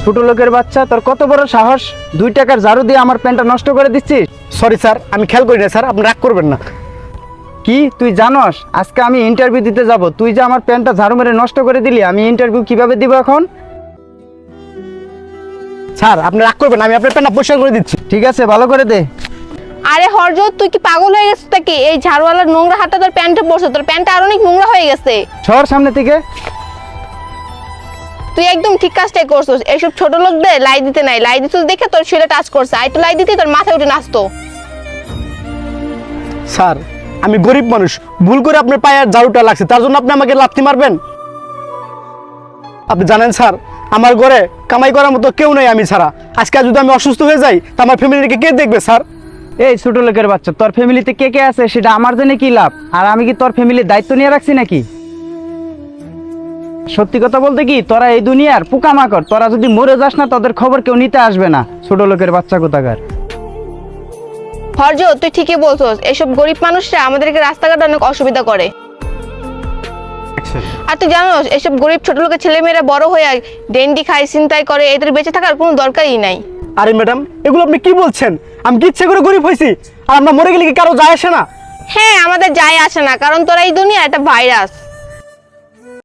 ছোট লোকের বাচ্চা, তোর কত বড় সাহস! 2 টাকার ঝাড়ু দিয়ে আমার প্যান্টটা নষ্ট করে দিচ্ছিস। সরি স্যার, আমি খেয়াল করি না স্যার, আপনি রাগ করবেন না। কি তুই জানোস আজকে আমি ইন্টারভিউ দিতে যাব, তুই যে আমার প্যান্টটা ঝাড়ু মেরে নষ্ট করে দিলি, আমি ইন্টারভিউ কিভাবে দিব এখন? স্যার আপনি রাগ করবেন না, আমি আপনার প্যান্টটা পরিষ্কার করে দিচ্ছি। ঠিক আছে, ভালো করে দে। আরে হরজ, তুই কি পাগল হয়ে গেছিস নাকি? এই ঝাড়ুওয়ালার নোংরা হাতটা তোর প্যান্টে পড়ছে, তোর প্যান্টটা আর অনেক নোংরা হয়ে গেছে। সর সামনে থেকে। তুই একদম ঠিক কাজটাই করছিস। এইসব ছোট লোকদের লাই দিতে নাই, লাই দিছিস দেখে তোর শরীরে টাচ করছে, আর একটু লাই দিতে তোর মাথায় উঠে নাচতো। স্যার আমি গরিব মানুষ, ভুল করে আপনার পায়ে ঝাড়ুটা লাগছে, তার জন্য আপনি আমাকে লাথি মারবেন? আপনি জানেন স্যার, আমার ঘরে কামাই করার মতো কেউ নেই আমি ছাড়া। আজকে যদি আমি অসুস্থ হয়ে যাই, তা আমার ফ্যামিলিকে কে দেখবে স্যার? এই ছোট লোকের বাচ্চা, তোর ফ্যামিলিতে কে কে আছে সেটা আমার জন্য কি লাভ? আর আমি কি তোর ফ্যামিলির দায়িত্ব নিয়ে রাখছি নাকি? সত্যি কথা বলতে কি, তোরা এই দুনিয়ার পোকামাকড়, তোরা যদি মরে যাস না তোদের খবর কেউ নিতে আসবে না। ছোট লোকের বাচ্চা কোথাকার। হরজ, তুই ঠিকই বলছিস, এইসব গরিব মানুষরা আমাদেরকে রাস্তাঘাটে অনেক অসুবিধা করে। আর তুই জানোস, এইসব গরিব ছোট লোকের ছেলেমেয়েরা বড় হয়ে ডেন্ডি খায়, চিন্তাই করে, এদের বেঁচে থাকার কোনো দরকারই নাই। আরে ম্যাডাম, এগুলো আপনি কি বলছেন? আমি কি ইচ্ছে করে গরিব হয়েছি? আর আমরা মরে গেলে কি কারো যায় আসে না? হ্যাঁ, আমাদের যায় আসে না, কারণ তোরা এই দুনিয়া একটা ভাইরাস।